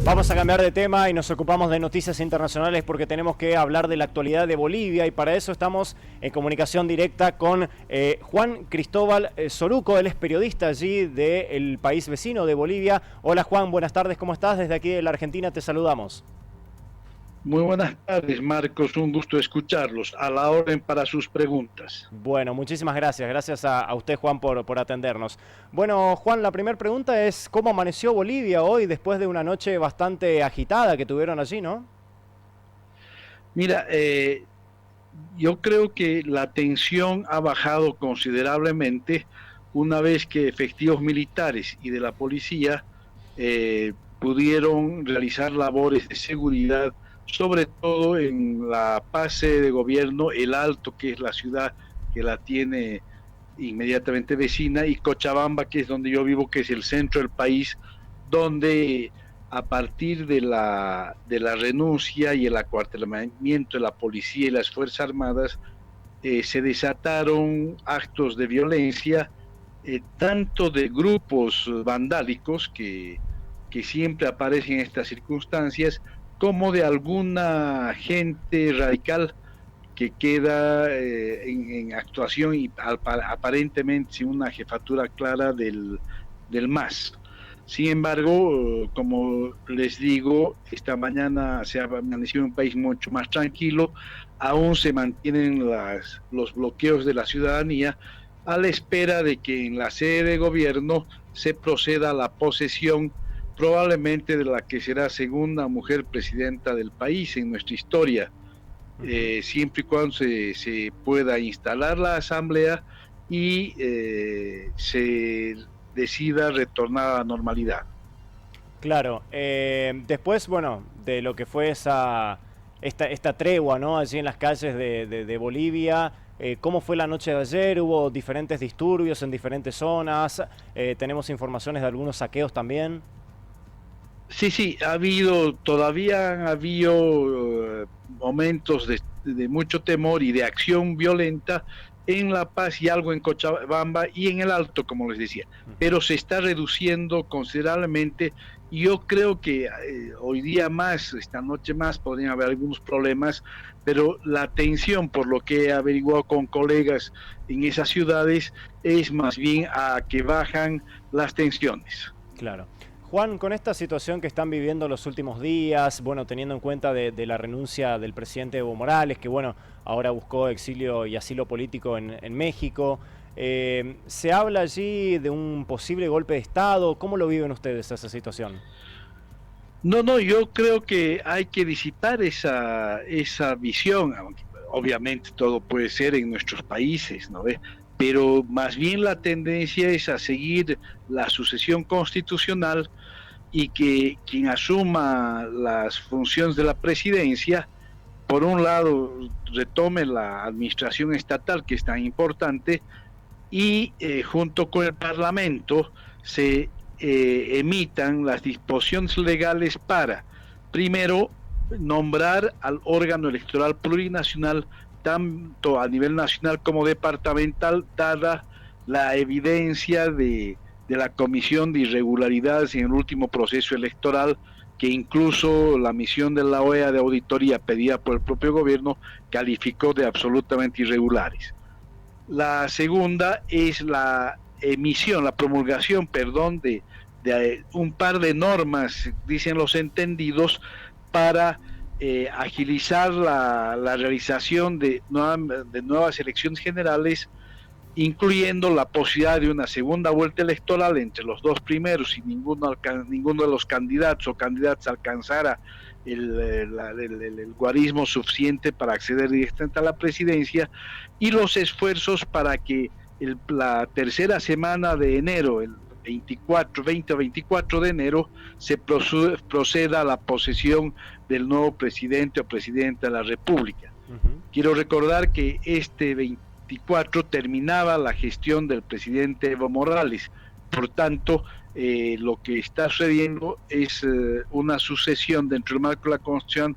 Vamos a cambiar de tema y nos ocupamos de noticias internacionales porque tenemos que hablar de la actualidad de Bolivia y para eso estamos en comunicación directa con Juan Cristóbal Soruco. Él es periodista allí del país vecino de Bolivia. Hola Juan, buenas tardes, ¿cómo estás? Desde aquí de la Argentina te saludamos. Muy buenas tardes, Marcos. Un gusto escucharlos. A la orden para sus preguntas. Bueno, muchísimas gracias. Gracias a usted, Juan, por atendernos. Bueno, Juan, la primera pregunta es ¿cómo amaneció Bolivia hoy después de una noche bastante agitada que tuvieron allí, no? Mira, yo creo que la tensión ha bajado considerablemente una vez que efectivos militares y de la policía pudieron realizar labores de seguridad, sobre todo en la base de gobierno, El Alto, que es la ciudad que la tiene inmediatamente vecina, y Cochabamba, que es donde yo vivo, que es el centro del país, donde a partir de la renuncia y el acuartelamiento de la policía y las Fuerzas Armadas, se desataron actos de violencia, tanto de grupos vandálicos que siempre aparecen en estas circunstancias, como de alguna gente radical que queda en actuación y aparentemente sin una jefatura clara del MAS. Sin embargo, como les digo, esta mañana se ha amanecido un país mucho más tranquilo, aún se mantienen los bloqueos de la ciudadanía a la espera de que en la sede de gobierno se proceda a la posesión probablemente de la que será segunda mujer presidenta del país en nuestra historia, siempre y cuando se pueda instalar la asamblea y se decida retornar a la normalidad. Claro, después, bueno, de lo que fue esta tregua, ¿no? Allí en las calles de Bolivia, ¿cómo fue la noche de ayer? ¿Hubo diferentes disturbios en diferentes zonas? ¿Tenemos informaciones de algunos saqueos también? Sí, todavía han habido momentos de mucho temor y de acción violenta en La Paz y algo en Cochabamba y en el Alto, como les decía, pero se está reduciendo considerablemente. Yo creo que hoy día más, esta noche más, podrían haber algunos problemas, pero la tensión, por lo que he averiguado con colegas en esas ciudades, es más bien a que bajan las tensiones. Claro. Juan, con esta situación que están viviendo los últimos días, bueno, teniendo en cuenta de la renuncia del presidente Evo Morales, que bueno, ahora buscó exilio y asilo político en México, ¿se habla allí de un posible golpe de Estado? ¿Cómo lo viven ustedes esa situación? No, yo creo que hay que disipar esa visión, aunque obviamente todo puede ser en nuestros países, ¿no ve? Pero más bien la tendencia es a seguir la sucesión constitucional y que quien asuma las funciones de la presidencia, por un lado, retome la administración estatal, que es tan importante, y junto con el Parlamento se emitan las disposiciones legales para, primero, nombrar al órgano electoral plurinacional, tanto a nivel nacional como departamental, dada la evidencia de la comisión de irregularidades en el último proceso electoral, que incluso la misión de la OEA de auditoría pedida por el propio gobierno calificó de absolutamente irregulares. La segunda es la promulgación, de un par de normas, dicen los entendidos, para agilizar la realización de nuevas elecciones generales, incluyendo la posibilidad de una segunda vuelta electoral entre los dos primeros, y ninguno de los candidatos o candidatas alcanzara el guarismo suficiente para acceder directamente a la presidencia, y los esfuerzos para que la tercera semana de enero, el 20 o 24 de enero, se proceda a la posesión del nuevo presidente o presidenta de la República. Quiero recordar que este 24 terminaba la gestión del presidente Evo Morales. Por tanto, lo que está sucediendo es una sucesión dentro del marco de la Constitución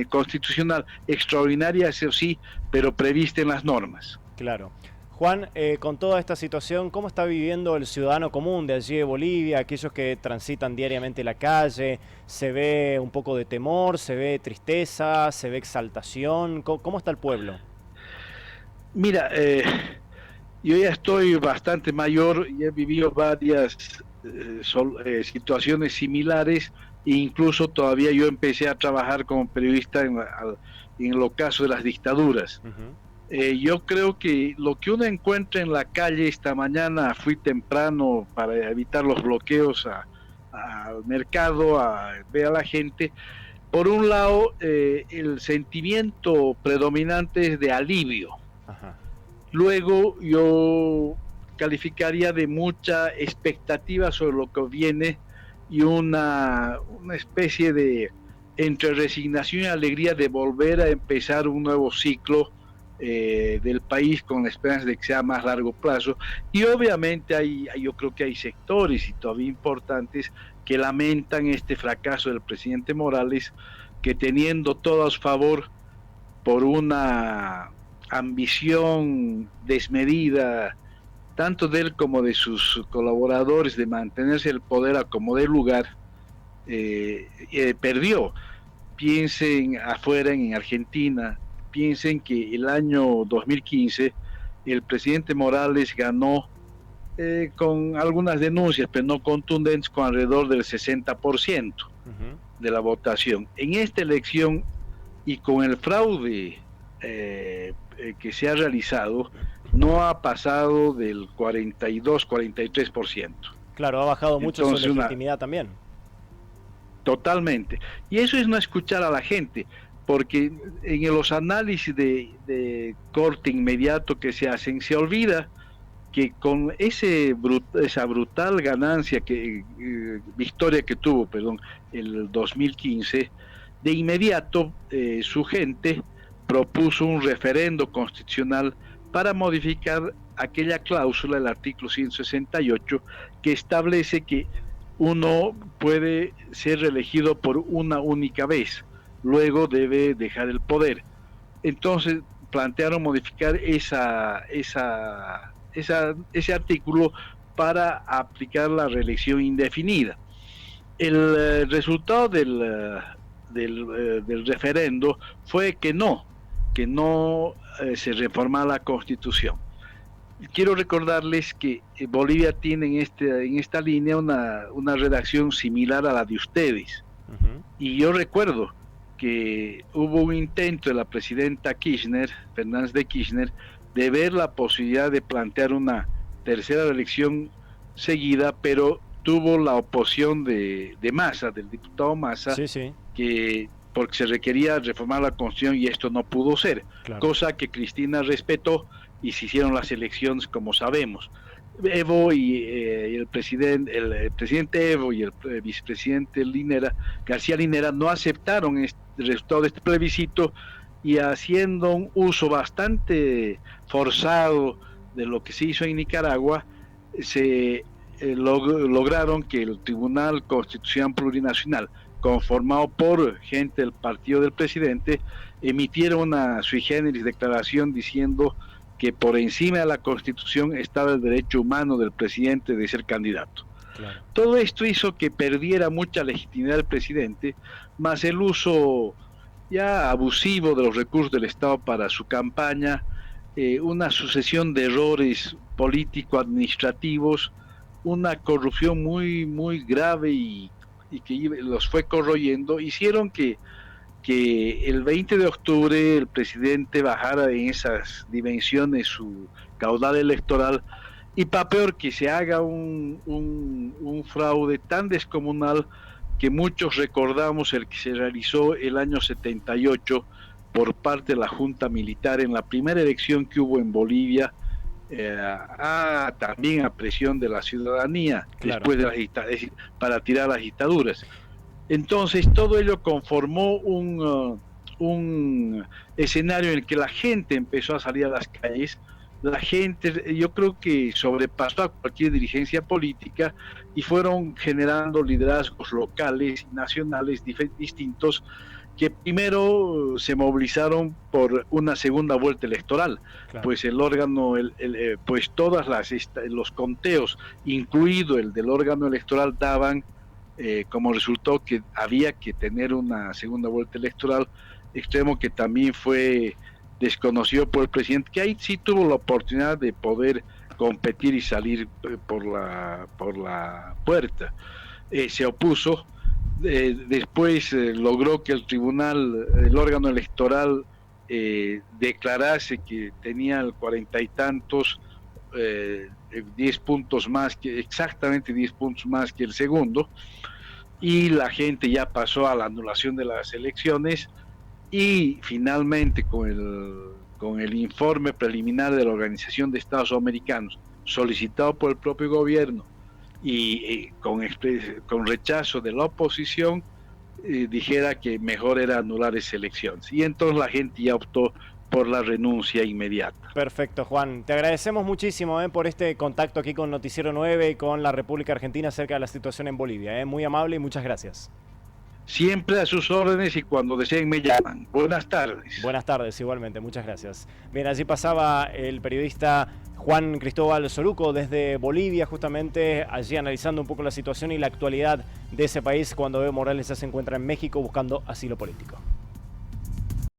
constitucional extraordinaria, eso sí, pero prevista en las normas. Claro. Juan, con toda esta situación, ¿cómo está viviendo el ciudadano común de allí de Bolivia, aquellos que transitan diariamente la calle? ¿Se ve un poco de temor, se ve tristeza, se ve exaltación? ¿Cómo está el pueblo? Mira, yo ya estoy bastante mayor y he vivido varias situaciones similares e incluso todavía yo empecé a trabajar como periodista en los casos de las dictaduras. Ujú. Yo creo que lo que uno encuentra en la calle esta mañana, fui temprano para evitar los bloqueos al mercado, a ver a la gente. Por un lado, el sentimiento predominante es de alivio. Ajá. Luego yo calificaría de mucha expectativa sobre lo que viene y una especie de entre resignación y alegría de volver a empezar un nuevo ciclo del país con la esperanza de que sea a más largo plazo. Y obviamente yo creo que hay sectores y todavía importantes que lamentan este fracaso del presidente Morales, que teniendo todo a su favor por una ambición desmedida, tanto de él como de sus colaboradores, de mantenerse el poder a como dé lugar, perdió. Piensen afuera en Argentina, piensen que el año 2015 el presidente Morales ganó con algunas denuncias, pero no contundentes, con alrededor del 60% Ujú. de la votación. En esta elección y con el fraude que se ha realizado, no ha pasado del 42-43%. Claro, ha bajado mucho su Entonces, legitimidad también. totalmente. Y eso es no escuchar a la gente, porque en los análisis de corte inmediato que se hacen, se olvida que con esa brutal ganancia, victoria que tuvo, perdón, el 2015, de inmediato su gente propuso un referendo constitucional para modificar aquella cláusula, el artículo 168, que establece que uno puede ser reelegido por una única vez, luego debe dejar el poder. Entonces plantearon modificar ese artículo para aplicar la reelección indefinida. El resultado del referendo fue que no se reformara la Constitución. Quiero recordarles que Bolivia tiene en esta línea una redacción similar a la de ustedes. Ujú. Y yo recuerdo que hubo un intento de la presidenta Kirchner, Fernández de Kirchner, de ver la posibilidad de plantear una tercera reelección seguida, pero tuvo la oposición de Massa, del diputado Massa, Sí, sí, porque se requería reformar la Constitución y esto no pudo ser, claro. cosa que Cristina respetó y se hicieron las elecciones como sabemos. Evo y el presidente Evo y el vicepresidente García Linera no aceptaron el resultado de este plebiscito y haciendo un uso bastante forzado de lo que se hizo en Nicaragua, se lograron que el Tribunal Constitucional Plurinacional, conformado por gente del partido del presidente, emitiera una sui generis declaración diciendo que por encima de la Constitución estaba el derecho humano del presidente de ser candidato. Claro. Todo esto hizo que perdiera mucha legitimidad el presidente, más el uso ya abusivo de los recursos del Estado para su campaña, una sucesión de errores político-administrativos, una corrupción muy, muy grave y que los fue corroyendo, hicieron que el 20 de octubre el presidente bajara en esas dimensiones su caudal electoral y para peor que se haga un fraude tan descomunal que muchos recordamos el que se realizó el año 78 por parte de la Junta Militar en la primera elección que hubo en Bolivia, también a presión de la ciudadanía, Claro. después de para tirar las dictaduras. Entonces todo ello conformó un escenario en el que la gente empezó a salir a las calles. La gente, yo creo que sobrepasó a cualquier dirigencia política y fueron generando liderazgos locales y nacionales distintos que primero se movilizaron por una segunda vuelta electoral, Claro. pues el órgano, pues los conteos, incluido el del órgano electoral, daban como resultó que había que tener una segunda vuelta electoral, extremo que también fue desconocido por el presidente, que ahí sí tuvo la oportunidad de poder competir y salir por la puerta. Se opuso. Después logró que el órgano electoral, declarase que tenía el 40 y tantos, 10 puntos más, exactamente 10 puntos más que el segundo, y la gente ya pasó a la anulación de las elecciones, y finalmente con el informe preliminar de la Organización de Estados Americanos, solicitado por el propio gobierno, y con rechazo de la oposición, dijera que mejor era anular esas elecciones. Y entonces la gente ya optó por la renuncia inmediata. Perfecto, Juan. Te agradecemos muchísimo por este contacto aquí con Noticiero 9 y con la República Argentina acerca de la situación en Bolivia. Muy amable y muchas gracias. Siempre a sus órdenes y cuando deseen me llaman. Buenas tardes. Buenas tardes, igualmente. Muchas gracias. Bien, allí pasaba el periodista Juan Cristóbal Soruco desde Bolivia, justamente allí analizando un poco la situación y la actualidad de ese país cuando Evo Morales se encuentra en México buscando asilo político.